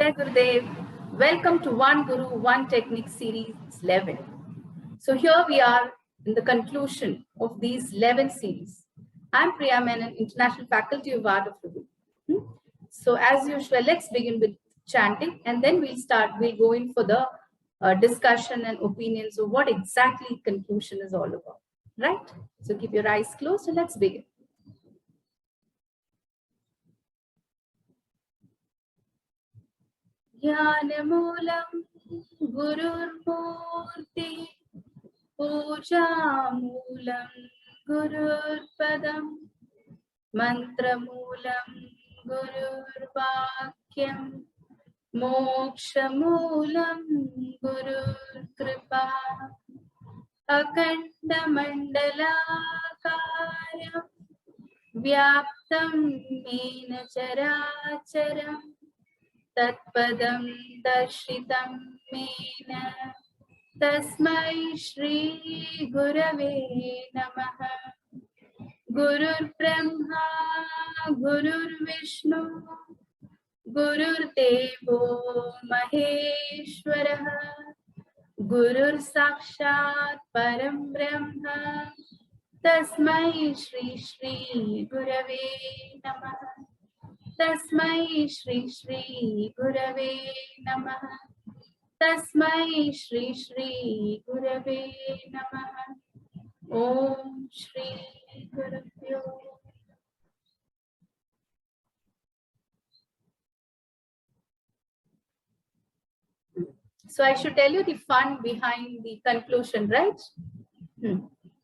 Jai Gurudev. Welcome to One Guru, One Technique series 11. So here we are in the conclusion of these 11 series. I'm Priya Menon, International Faculty of Art of Prabhu. So as usual, let's begin with chanting and then we'll go in for the discussion and opinions of what exactly conclusion is all about. Right? So keep your eyes closed and let's begin. Jnanamulam Gururmurti Pujamulam Gururpadam Mantramulam Gururvakyam Mokshamulam Gururkripa Akandamandalakaram Vyaptam Mena Characharam Tatpadam Darshitam Mena Tasmai Shri Gurave Namaha. Gurur Brahma Gurur Vishnu Gurur Devo Maheshwaraha Gurur Sakshat Param Brahma Tasmai Shri Shri Gurave Namaha. Tasmai Shri Shri Gurave Namaha. Tasmai Shri Shri Gurave Namaha. Om Shri Gurubhyo. So I should tell you the fun behind the conclusion, right?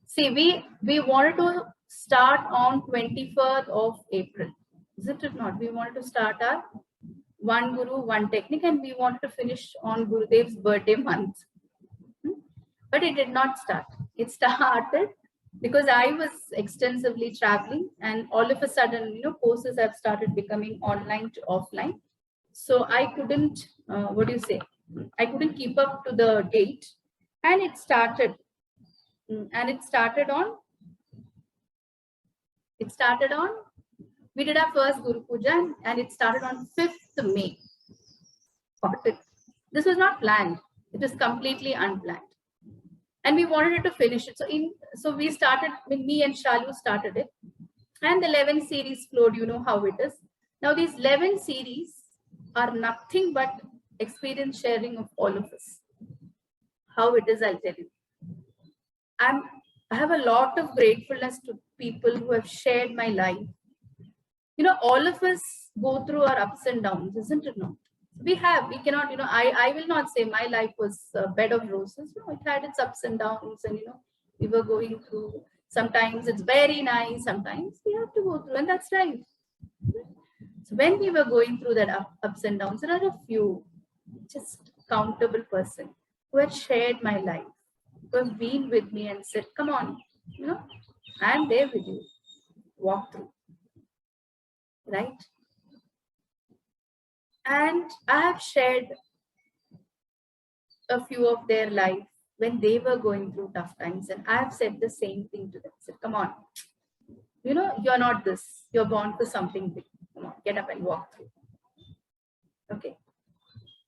See, we wanted to start on 23rd of April. Is it or not? We wanted to start our One Guru, One Technique, and we wanted to finish on Gurudev's birthday month. But it did not start. It started because I was extensively traveling, and all of a sudden, courses have started becoming online to offline. So I couldn't, I couldn't keep up to the date, and it started. We did our first Guru Puja and it started on 5th May. This was not planned. It was completely unplanned. And we wanted it to finish it. So we started, me and Shalu started it. And the 11 series flowed, you know how it is. Now these 11 series are nothing but experience sharing of all of us. How it is, I'll tell you. I have a lot of gratefulness to people who have shared my life. All of us go through our ups and downs, isn't it not? We cannot, I will not say my life was a bed of roses. It had its ups and downs, and, we were going through, sometimes it's very nice, sometimes we have to go through, and that's right. So when we were going through that ups and downs, there are a few, just countable person who had shared my life, who have been with me and said, come on, I'm there with you, walk through. Right? And I have shared a few of their life when they were going through tough times, and I have said the same thing to them. I said, come on, you're not this, you're born for something big. Come on, get up and walk through. Okay.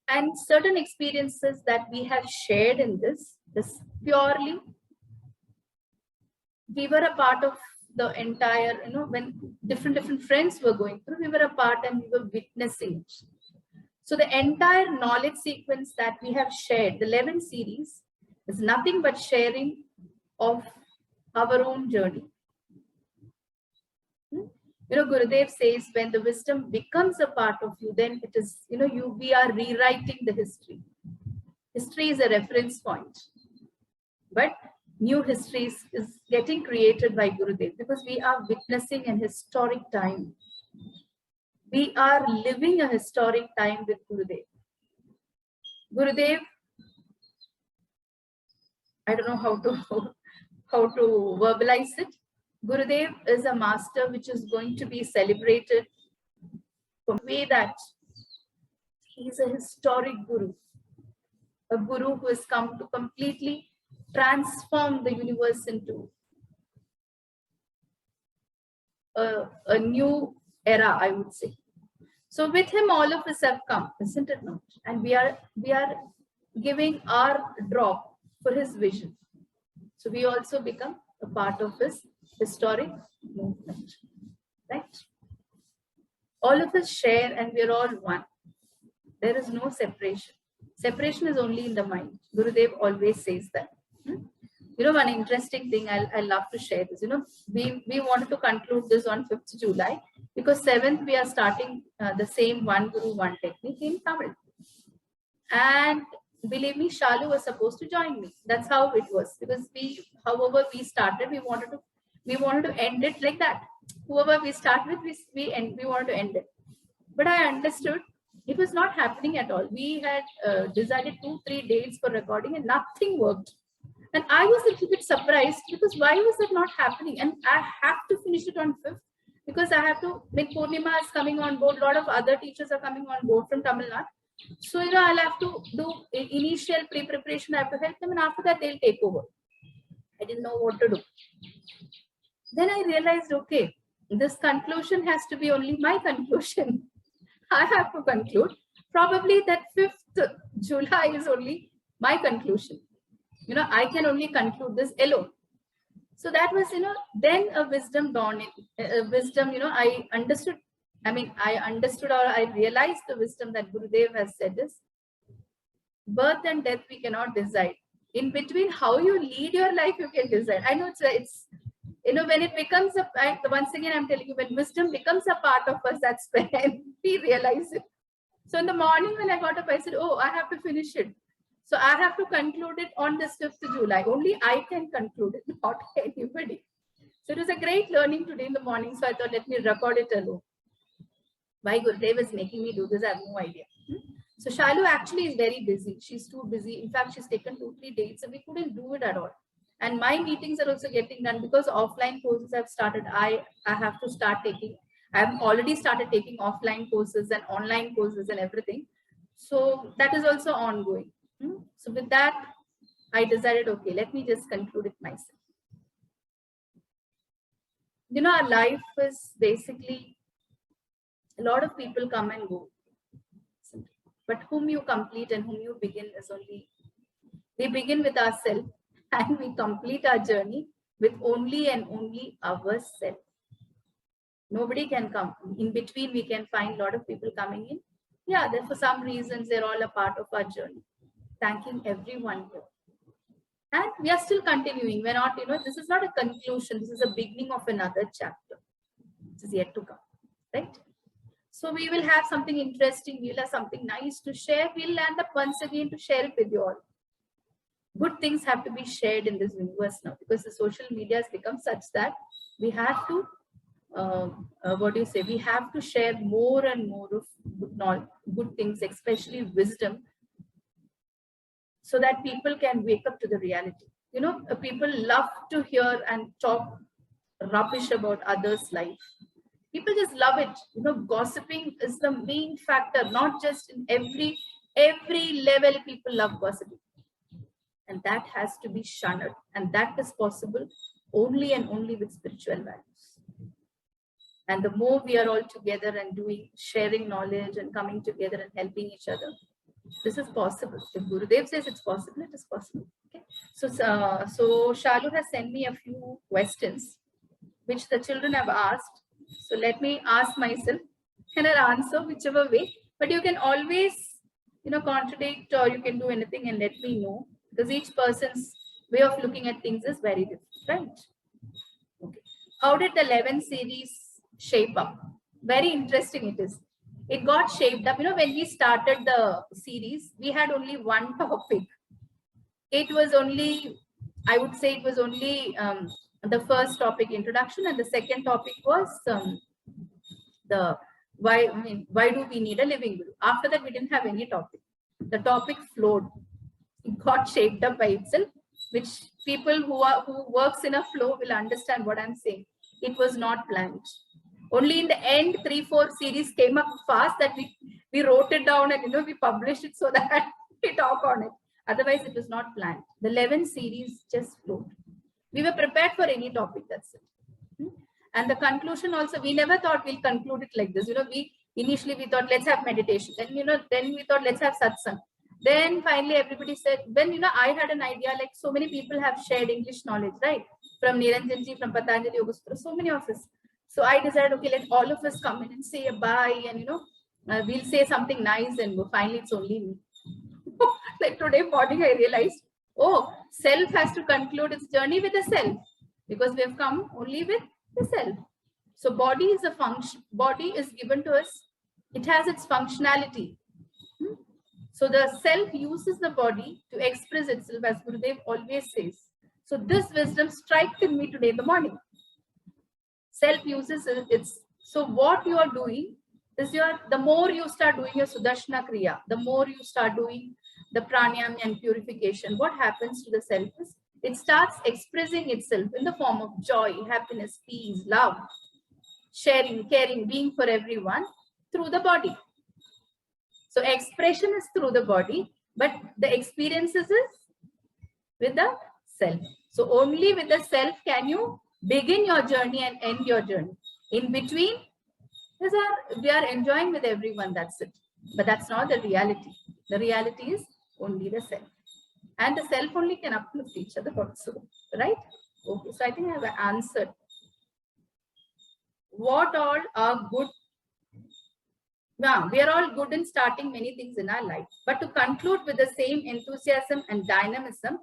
And certain experiences that we have shared in this purely, we were a part of the entire, when different friends were going through, we were a part and we were witnessing it. So the entire knowledge sequence that we have shared, the 11 series, is nothing but sharing of our own journey. Gurudev says when the wisdom becomes a part of you, then it is, we are rewriting the history. History is a reference point. But new histories is getting created by Gurudev because we are witnessing an historic time. We are living a historic time with Gurudev. Gurudev, I don't know how to verbalize it. Gurudev is a master which is going to be celebrated from the way that he is a historic Guru. A Guru who has come to completely transform the universe into a new era, I would say. So with him, all of us have come, isn't it not? And we are giving our drop for his vision. So we also become a part of his historic movement, right? All of us share and we are all one. There is no separation. Separation is only in the mind. Gurudev always says that. You know, one interesting thing I love to share this. You know, we wanted to conclude this on 5th July because 7th we are starting the same one Guru, one technique in Tamil. And believe me, Shalu was supposed to join me. That's how it was. Because however we started, we wanted to end it like that. Whoever we start with, we wanted to end it. But I understood it was not happening at all. We had decided 2-3 dates for recording and nothing worked. And I was a little bit surprised because why was that not happening? And I have to finish it on 5th because I have to, like Purnima is coming on board, a lot of other teachers are coming on board from Tamil Nadu. So, you know, I'll have to do initial pre-preparation, I have to help them, and after that they'll take over. I didn't know what to do. Then I realized, okay, this conclusion has to be only my conclusion. I have to conclude. Probably that 5th July is only my conclusion. You know, I can only conclude this alone. So that was, you know, then a wisdom dawned in, wisdom, you know, I understood or I realized the wisdom that Gurudev has said is, birth and death we cannot decide. In between, how you lead your life, you can decide. I know it's you know, when it becomes once again, I'm telling you, when wisdom becomes a part of us, that's when we realize it. So in the morning when I got up, I said, oh, I have to finish it. So I have to conclude it on this 5th July. Only I can conclude it, not anybody. So it was a great learning today in the morning. So I thought, let me record it alone. Why Gurudev is making me do this, I have no idea. So Shalu actually is very busy. She's too busy. In fact, she's taken 2-3 dates and we couldn't do it at all. And my meetings are also getting done because offline courses have started. I have to start taking, I've already started taking offline courses and online courses and everything. So that is also ongoing. So with that, I decided, okay, let me just conclude it myself. You know, our life is basically, a lot of people come and go. But whom you complete and whom you begin is only, we begin with ourselves and we complete our journey with only and only ourselves. Nobody can come. In between, we can find a lot of people coming in. Yeah, then for some reasons, they're all a part of our journey. Thanking everyone here. And we are still continuing. We're not, you know, this is not a conclusion. This is a beginning of another chapter. This is yet to come, right? So we will have something interesting. We'll have something nice to share. We'll land up once again to share it with you all. Good things have to be shared in this universe now because the social media has become such that we have to, we have to share more and more of good things, especially wisdom, so that people can wake up to the reality. You know, people love to hear and talk rubbish about others' life. People just love it. You know, gossiping is the main factor, not just in every level, people love gossiping. And that has to be shunned. And that is possible only and only with spiritual values. And the more we are all together and sharing knowledge and coming together and helping each other, this is possible. If Gurudev says it's possible, it is possible. Okay. So Shalu has sent me a few questions which the children have asked. So let me ask myself and I'll answer whichever way. But you can always, you know, contradict or you can do anything and let me know, because each person's way of looking at things is very different, right? Okay. How did the 11 series shape up? Very interesting it is. It got shaped up. You know, when we started the series, we had only one topic. It was only, I would say it was only the first topic, introduction, and the second topic was why do we need a living guru? After that, we didn't have any topic. The topic flowed. It got shaped up by itself, which people who works in a flow will understand what I'm saying. It was not planned. Only in the end, 3-4 series came up fast that we wrote it down and, you know, we published it so that we talk on it. Otherwise, it was not planned. The 11 series just flowed. We were prepared for any topic, that's it. And the conclusion also, we never thought we'll conclude it like this. You know, Initially, we thought, let's have meditation. Then we thought, let's have satsang. Then finally, everybody said, I had an idea, like so many people have shared English knowledge, right? From Niranjan ji, from Patanjali Yoga Sutra, so many of us. So I decided, okay, let all of us come in and say a bye, and we'll say something nice, and finally it's only me. Like today morning, I realized, oh, self has to conclude its journey with the self, because we have come only with the self. So body is a function, body is given to us. It has its functionality. So the self uses the body to express itself, as Gurudev always says. So this wisdom struck in me today in the morning. Self uses its, so what you are doing is the more you start doing your Sudarshana Kriya, the more you start doing the pranayama and purification, what happens to the self is it starts expressing itself in the form of joy, happiness, peace, love, sharing, caring, being for everyone through the body. So expression is through the body, but the experiences is with the self. So only with the self can you begin your journey and end your journey. In between, we are enjoying with everyone, that's it. But that's not the reality. The reality is only the self. And the self only can uplift each other also, right? Okay, so I think I have answered. What all are good? Yeah, we are all good in starting many things in our life. But to conclude with the same enthusiasm and dynamism,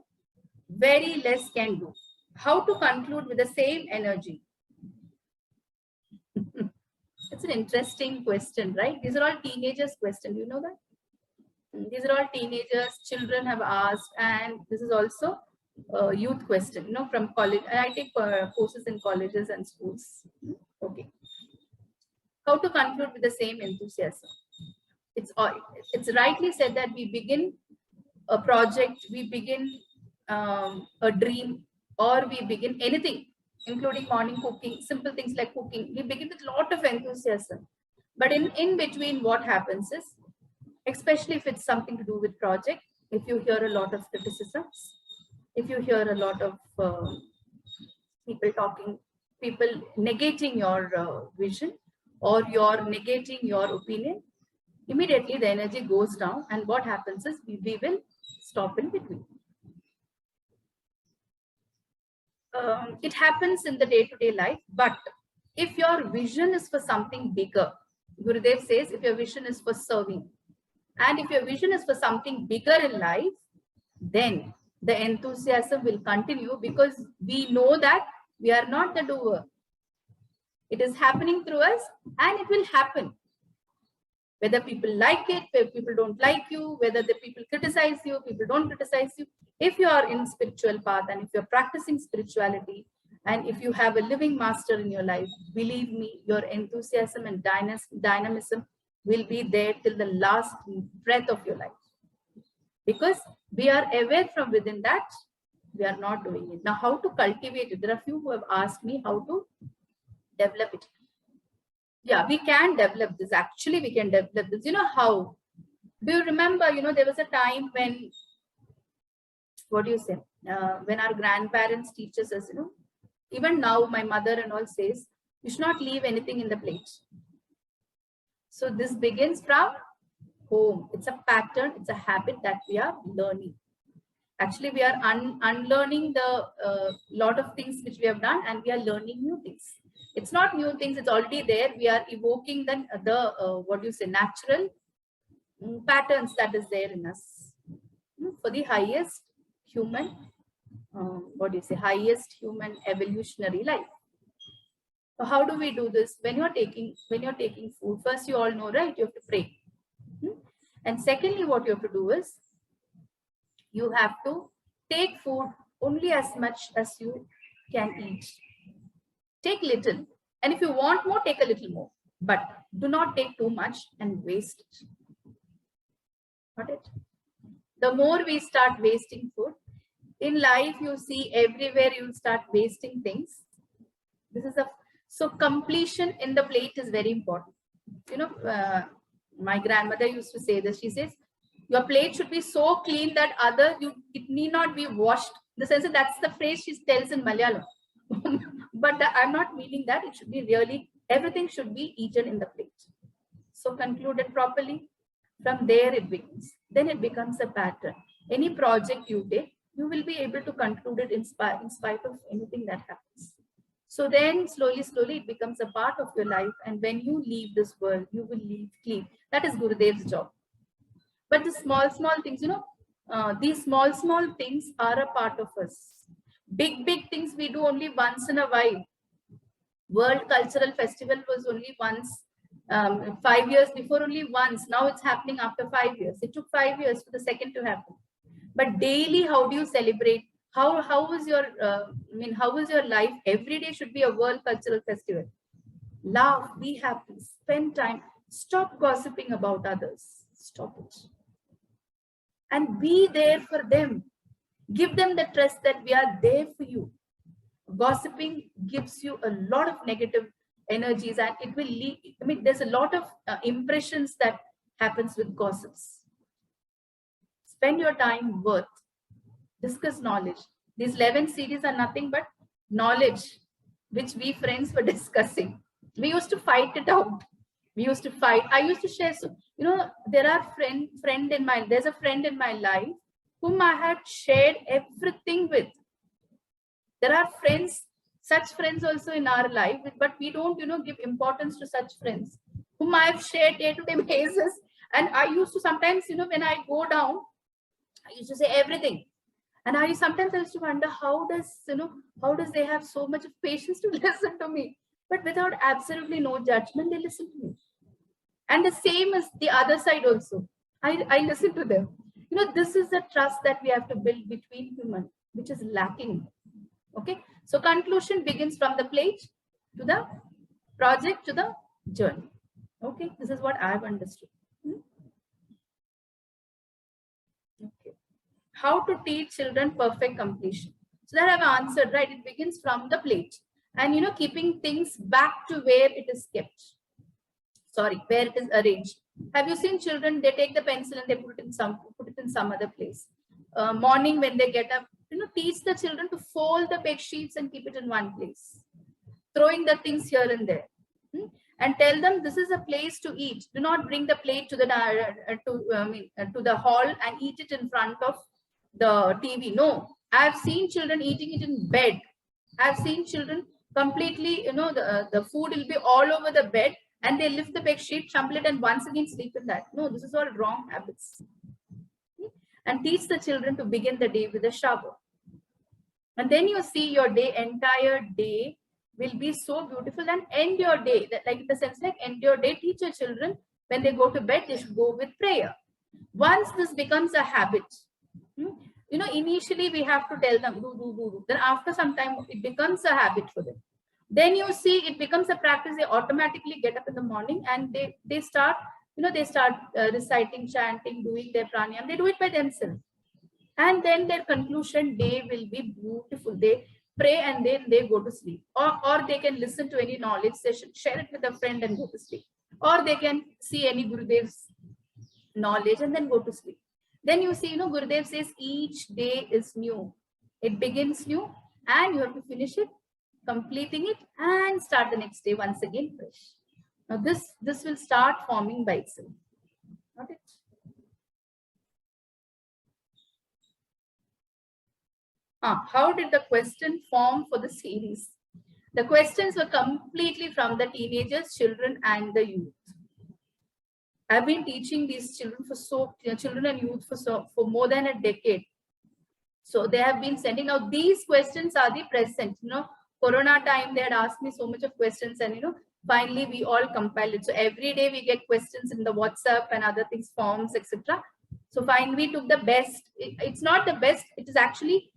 very less can do. How to conclude with the same energy? It's an interesting question, right? These are all teenagers' questions. You know that? These are all teenagers, children have asked, and this is also a youth question, from college. And I take courses in colleges and schools. Okay. How to conclude with the same enthusiasm? It's rightly said that we begin a project, we begin a dream, or we begin anything, including morning cooking, simple things like cooking. We begin with a lot of enthusiasm. But in between, what happens is, especially if it's something to do with project, if you hear a lot of criticisms, if you hear a lot of people negating your vision, or you're negating your opinion, immediately the energy goes down, and what happens is we will stop in between. It happens in the day-to-day life, but if your vision is for something bigger, Gurudev says, if your vision is for serving, and if your vision is for something bigger in life, then the enthusiasm will continue, because we know that we are not the doer. It is happening through us, and it will happen. Whether people like it, whether people don't like you, whether the people criticize you, people don't criticize you. If you are in spiritual path, and if you're practicing spirituality, and if you have a living master in your life, believe me, your enthusiasm and dynamism will be there till the last breath of your life. Because we are aware from within that we are not doing it. Now, how to cultivate it? There are few who have asked me how to develop it. Yeah, we can develop this. Actually, we can develop this. You know how? Do you remember, there was a time when, what do you say? When our grandparents teach us, even now my mother and all says, you should not leave anything in the plate. So this begins from home. It's a pattern, it's a habit that we are learning. Actually, we are unlearning the lot of things which we have done, and we are learning new things. It's not new things, it's already there. We are evoking the natural patterns that is there in us. For the highest human, highest human evolutionary life. So how do we do this? When you're taking food, first you all know, right? You have to pray. And secondly, what you have to do is, you have to take food only as much as you can eat. Take little, and if you want more, take a little more, but do not take too much and waste it. Got it? The more we start wasting food in life, you see everywhere you start wasting things. So completion in the plate is very important. My grandmother used to say this. She says, your plate should be so clean that it need not be washed. In the sense that that's the phrase she tells in Malayalam. But I'm not meaning that. It should be really, everything should be eaten in the plate. So concluded properly. From there it begins. Then it becomes a pattern. Any project you take, you will be able to conclude it in spite of anything that happens. So then slowly, slowly it becomes a part of your life. And when you leave this world, you will leave clean. That is Gurudev's job. But the small, small things, these small, small things are a part of us. Big, big things we do only once in a while. World Cultural Festival was only once, 5 years before only once. Now it's happening after 5 years. It took 5 years for the second to happen. But daily, how do you celebrate? How is your how is your life? Every day should be a World Cultural Festival. Laugh, be happy, spend time. Stop gossiping about others. Stop it. And be there for them. Give them the trust that we are there for you. Gossiping gives you a lot of negative energies, and it will lead, there's a lot of impressions that happens with gossips. Spend your time worth. Discuss knowledge. These 11 series are nothing but knowledge, which we friends were discussing. We used to fight it out. We used to fight. I used to share. So, there's a friend in my life whom I had shared everything with. There are friends, such friends also in our life, but we don't, give importance to such friends whom I've shared day-to-day basis. And I used to sometimes, when I go down, I used to say everything. And I used to wonder how does they have so much of patience to listen to me? But without absolutely no judgment, they listen to me. And the same as the other side also. I listen to them. This is the trust that we have to build between humans, which is lacking. Okay, so conclusion begins from the plate to the project to the journey. Okay, this is what I've understood. Okay, how to teach children perfect completion? So that I've answered, right? It begins from the plate, and keeping things back to where it is kept. Sorry, where it is arranged. Have you seen children? They take the pencil and they put it in some other place. Morning when they get up, teach the children to fold the bed sheets and keep it in one place, throwing the things here and there, and tell them this is a place to eat. Do not bring the plate to the to the hall and eat it in front of the TV. No, I've seen children eating it in bed. I've seen children completely, the food will be all over the bed, and they lift the bed sheet, shuffle it, and once again sleep in that. No, this is all wrong habits. And teach the children to begin the day with a shower. And then you see your entire day will be so beautiful, and end your day, like in the sense like end your day, teach your children when they go to bed, they should go with prayer. Once this becomes a habit, initially we have to tell them, do. Then after some time, it becomes a habit for them. Then you see it becomes a practice. They automatically get up in the morning and they start, reciting, chanting, doing their pranayam. They do it by themselves. And then their conclusion day will be beautiful. They pray and then they go to sleep. Or they can listen to any knowledge session, share it with a friend and go to sleep. Or they can see any Gurudev's knowledge and then go to sleep. Then you see, Gurudev says each day is new. It begins new and you have to finish it, completing it, and start the next day once again fresh. Now this will start forming by itself. Got it? How did the question form for the series? The questions were completely from the teenagers, children, and the youth. I've been teaching these children children and youth for more than a decade. So they have been sending out these questions are the present. Corona time, they had asked me so much of questions, and finally we all compiled it. So every day we get questions in the WhatsApp and other things, forms, etc. So finally we took the best. It's not the best. It is actually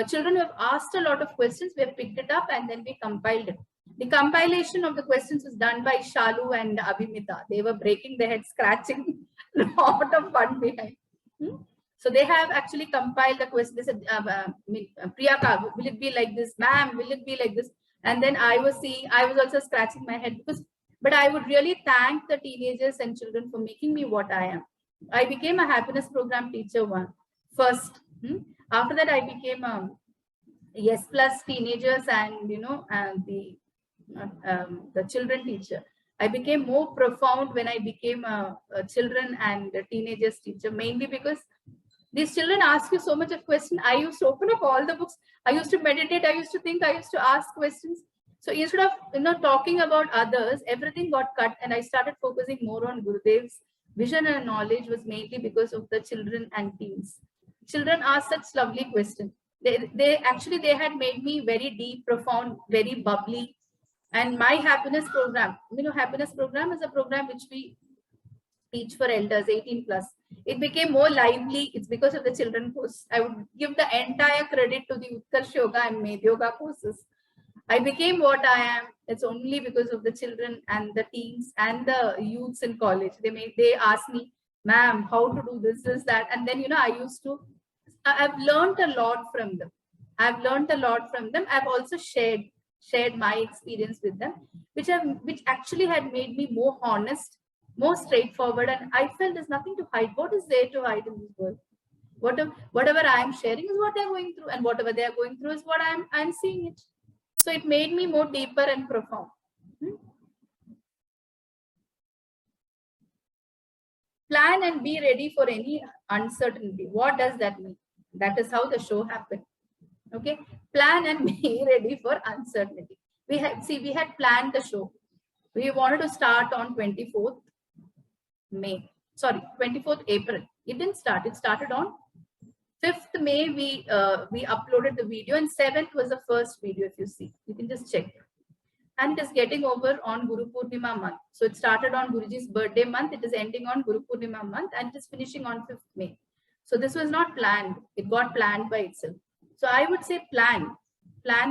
children who have asked a lot of questions. We have picked it up and then we compiled it. The compilation of the questions was done by Shalu and Abhimita. They were breaking their heads, scratching a lot of fun behind. So they have actually compiled the question. They said, Priya, will it be like this? Ma'am, will it be like this? And then I was also scratching my head but I would really thank the teenagers and children for making me what I am. I became a happiness program teacher first. After that, I became Yes Plus teenagers and and the children teacher. I became more profound when I became a children and a teenagers teacher, mainly because these children ask you so much of question. I used to open up all the books. I used to meditate. I used to think. I used to ask questions. So instead of talking about others, everything got cut, and I started focusing more on Gurudev's vision and knowledge. Was mainly because of the children and teens. Children ask such lovely questions. They had made me very deep, profound, very bubbly. And my happiness program, happiness program is a program which we teach for elders 18 plus. It became more lively. It's because of the children course. I would give the entire credit to the Utkarsh Yoga and Med Yoga courses. I became what I am. It's only because of the children and the teens and the youths in college. They asked me, ma'am, how to do this, that. And then, I've learned a lot from them. I've also shared my experience with them, which actually had made me more honest, more straightforward. And I felt there's nothing to hide. What is there to hide in this world? Whatever I'm sharing is what they're going through, and whatever they're going through is what I'm seeing it. So it made me more deeper and profound. Plan and be ready for any uncertainty. What does that mean? That is how the show happened. Okay, plan and be ready for uncertainty. We had planned the show. We wanted to start on 24th April. It didn't start. It started on 5th May. We uploaded the video, and 7th was the first video. If you see, you can just check. And it is getting over on Guru Purnima month. So it started on Guruji's birthday month. It is ending on Guru Purnima month, and it is finishing on 5th May. So this was not planned. It got planned by itself. So I would say plan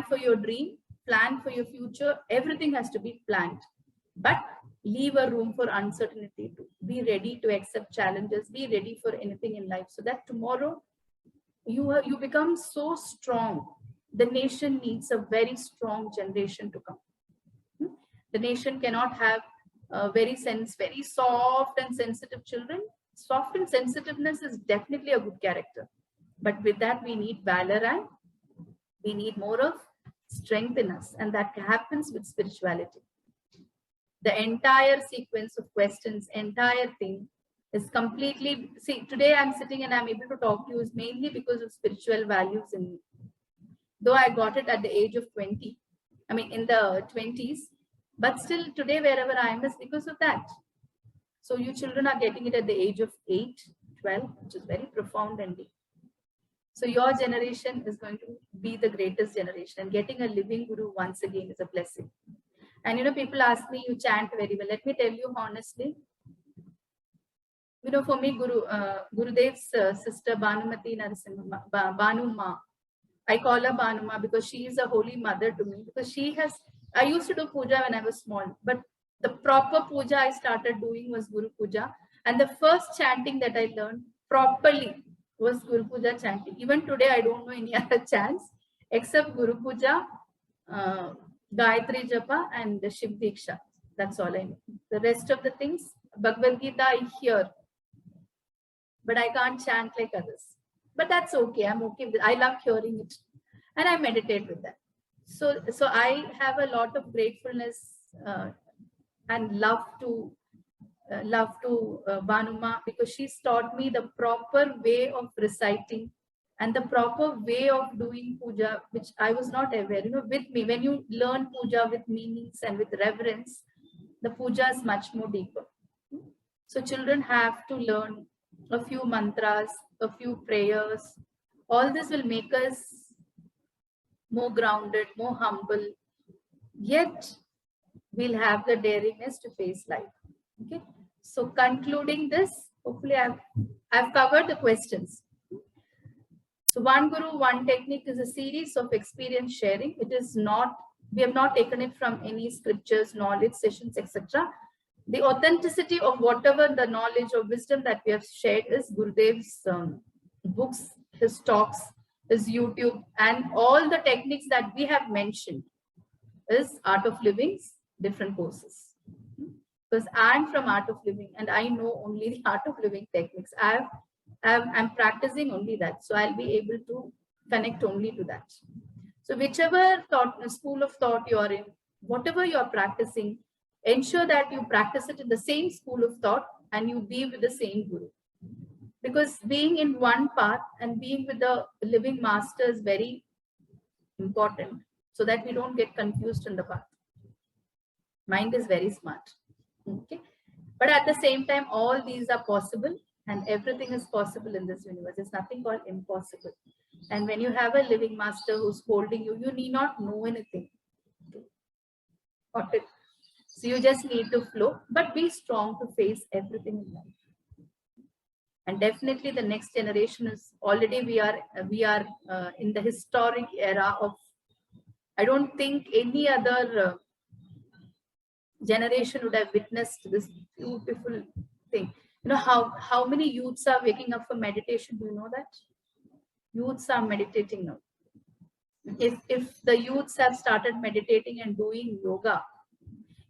for your dream, plan for your future. Everything has to be planned, but leave a room for uncertainty. To be ready to accept challenges. Be ready for anything in life, so that tomorrow you become so strong. The nation needs a very strong generation to come. The nation cannot have very soft and sensitive children. Soft and sensitiveness is definitely a good character, but with that we need valor, and we need more of strength in us, and that happens with spirituality. The entire sequence of questions, entire thing is completely, today I'm sitting and I'm able to talk to you is mainly because of spiritual values in me. Though I got it at the age of 20, in the 20s, but still today wherever I am is because of that. So you children are getting it at the age of 8, 12, which is very profound and deep. So your generation is going to be the greatest generation, and getting a living guru once again is a blessing. And people ask me, you chant very well. Let me tell you honestly, for me, Gurudev's sister Bhanumati Narasimha, Bhanuma, I call her Bhanuma because she is a holy mother to me, because I used to do puja when I was small, but the proper puja I started doing was Guru Puja. And the first chanting that I learned properly was Guru Puja chanting. Even today, I don't know any other chants except Guru Puja, Gayatri Japa, and the Shiv Diksha. That's all I know. The rest of the things, Bhagavad Gita, I hear, but I can't chant like others. But that's okay. I'm okay with it. I love hearing it, and I meditate with that. So I have a lot of gratefulness and love to Bhanuma, because she's taught me the proper way of reciting and the proper way of doing puja, which I was not aware. With me, when you learn puja with meanings and with reverence, the puja is much more deeper. So children have to learn a few mantras, a few prayers. All this will make us more grounded, more humble, yet we'll have the daringness to face life. Okay. So concluding this, hopefully I've covered the questions. So One Guru, One Technique is a series of experience sharing. We have not taken it from any scriptures, knowledge sessions, etc. The authenticity of whatever the knowledge or wisdom that we have shared is Gurudev's books, his talks, his YouTube, and all the techniques that we have mentioned is Art of Living's different courses. Because I'm from Art of Living and I know only the Art of Living techniques. I'm practicing only that. So I'll be able to connect only to that. So whichever school of thought you're in, whatever you're practicing, ensure that you practice it in the same school of thought and you be with the same guru. Because being in one path and being with the living master is very important, so that we don't get confused in the path. Mind is very smart. Okay. But at the same time, all these are possible and everything is possible in this universe. There's nothing called impossible. And when you have a living master who's holding you, you need not know anything. Got it? So you just need to flow, but be strong to face everything in life. And definitely the next generation is already, we are in the historic era of, I don't think any other generation would have witnessed this beautiful thing. You know how many youths are waking up for meditation? Do you know that? Youths are meditating now. If the youths have started meditating and doing yoga,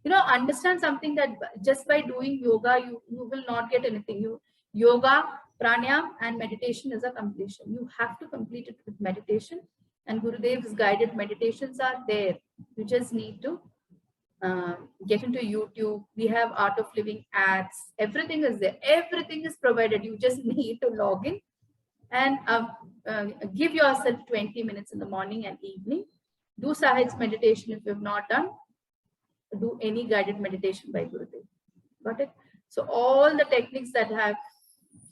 you know, understand something, that just by doing yoga, you will not get anything. Yoga, pranayam, and meditation is a completion. You have to complete it with meditation, and Gurudev's guided meditations are there. You just need to get into YouTube. We have Art of Living ads. Everything is there. Everything is provided. You just need to log in and give yourself 20 minutes in the morning and evening. Do Sahaj's meditation if you have not done. Do any guided meditation by Gurudev. Got it? So all the techniques that I have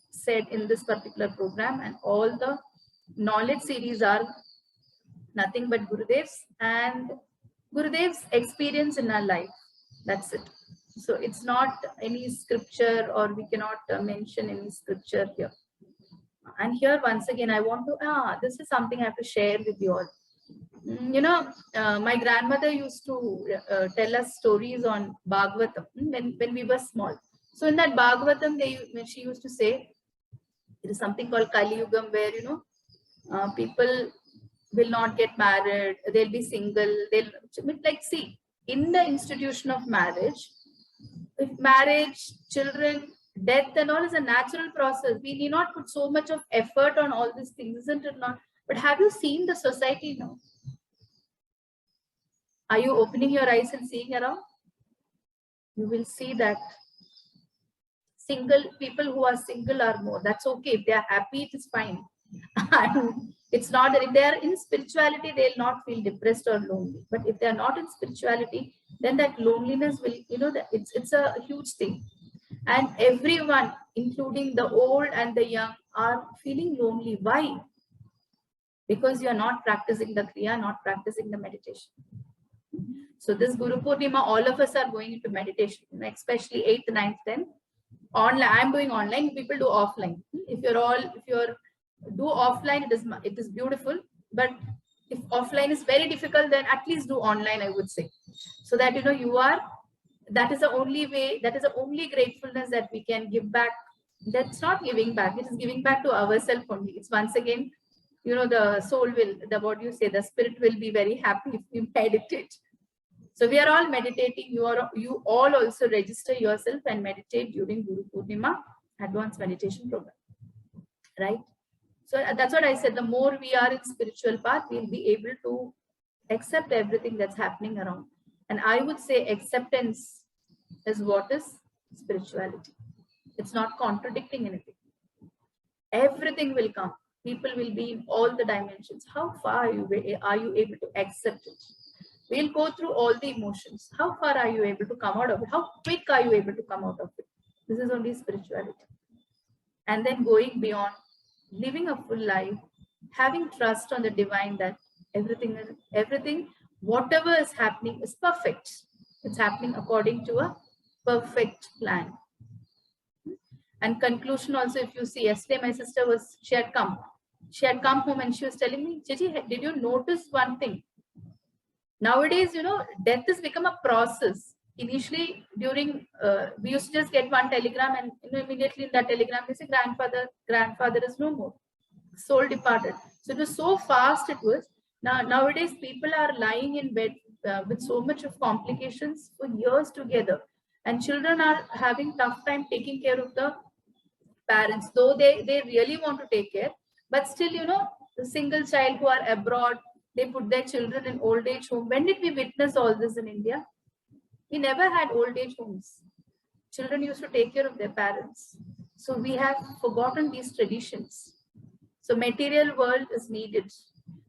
said in this particular program and all the knowledge series are nothing but Gurudev's and Gurudev's experience in our life. That's it. So it's not any scripture, or we cannot mention any scripture here. And here once again I want to, this is something I have to share with you all. You know, my grandmother used to tell us stories on Bhagavatam when we were small. So in that Bhagavatam, she used to say, there is something called Kali Yugam, where, you know, people will not get married, they'll be single, see, in the institution of marriage, if marriage, children, death and all is a natural process. We need not put so much of effort on all these things, isn't it not? But have you seen the society now? Are you opening your eyes and seeing around? You will see that single people who are single are more. That's okay. If they are happy, it is fine. And it's not that if they are in spirituality, they'll not feel depressed or lonely. But if they are not in spirituality, then that loneliness will, you know, it's a huge thing. And everyone, including the old and the young, are feeling lonely. Why? Because you are not practicing the Kriya, not practicing the meditation. So this Guru Purnima, all of us are going into meditation, especially 8th, 9th, 10th. Online, I'm doing online, people do offline. If you're do offline, it is beautiful. But if offline is very difficult, then at least do online, I would say. So that, you know, that is the only way, that is the only gratefulness that we can give back. That's not giving back, it is giving back to ourselves only. It's once again, you know, the soul will, the spirit will be very happy if you meditate. So we are all meditating. You all also register yourself and meditate during Guru Purnima advanced meditation program, right? So that's what I said. The more we are in spiritual path, we'll be able to accept everything that's happening around. And I would say acceptance is what is spirituality. It's not contradicting anything. Everything will come. People will be in all the dimensions. How far are you able to accept it? We'll go through all the emotions. How far are you able to come out of it? How quick are you able to come out of it? This is only spirituality. And then going beyond, living a full life, having trust on the divine, that everything, whatever is happening is perfect. It's happening according to a perfect plan. And conclusion also, if you see, yesterday my sister she had come home and she was telling me, Chichi, did you notice one thing? Nowadays, you know, death has become a process. Initially, during we used to just get one telegram, and, you know, immediately in that telegram they say grandfather is no more, soul departed. So it was so fast. It was. Nowadays people are lying in bed with so much of complications for years together, and children are having tough time taking care of the parents, though they really want to take care, but still, you know, the single child who are abroad, they put their children in old age home. When did we witness all this in India? We never had old age homes. Children used to take care of their parents. So we have forgotten these traditions. So material world is needed,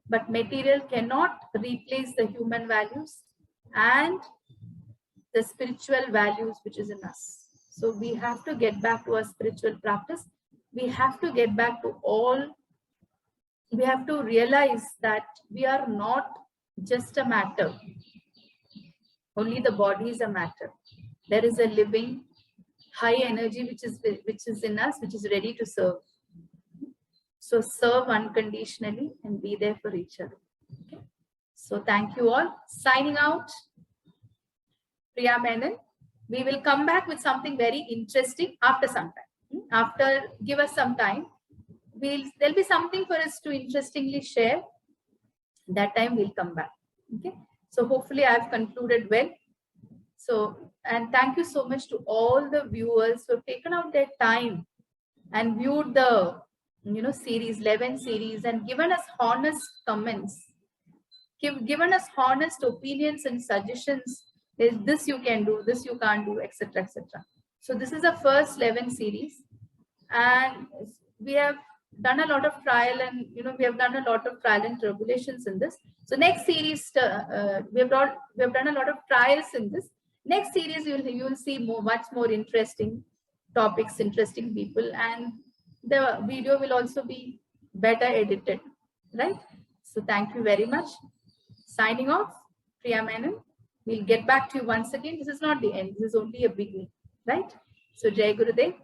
but material cannot replace the human values and the spiritual values which is in us. So we have to get back to our spiritual practice. We have to get back to all. We have to realize that we are not just a matter. Only the body is a matter. There is a living high energy which is in us, which is ready to serve. So serve unconditionally and be there for each other. Okay. So thank you all. Signing out, Priya Menon. We will come back with something very interesting after some time. After, give us some time. There'll be something for us to interestingly share. That time we'll come back. Okay. So hopefully I've concluded well. So, and thank you so much to all the viewers who have taken out their time and viewed the series, 11 series, and given us honest comments, given us honest opinions and suggestions. This you can do, this you can't do, etc., etc. So this is the first 11 series, and we have done a lot of trial and we have done a lot of trial and tribulations in this. So next series, we have done a lot of trials in this. Next series, you will see much more interesting topics, interesting people, and the video will also be better edited, right? So thank you very much. Signing off, Priya Menon. We'll get back to you once again. This is not the end. This is only a beginning, right? So Jai Gurudev.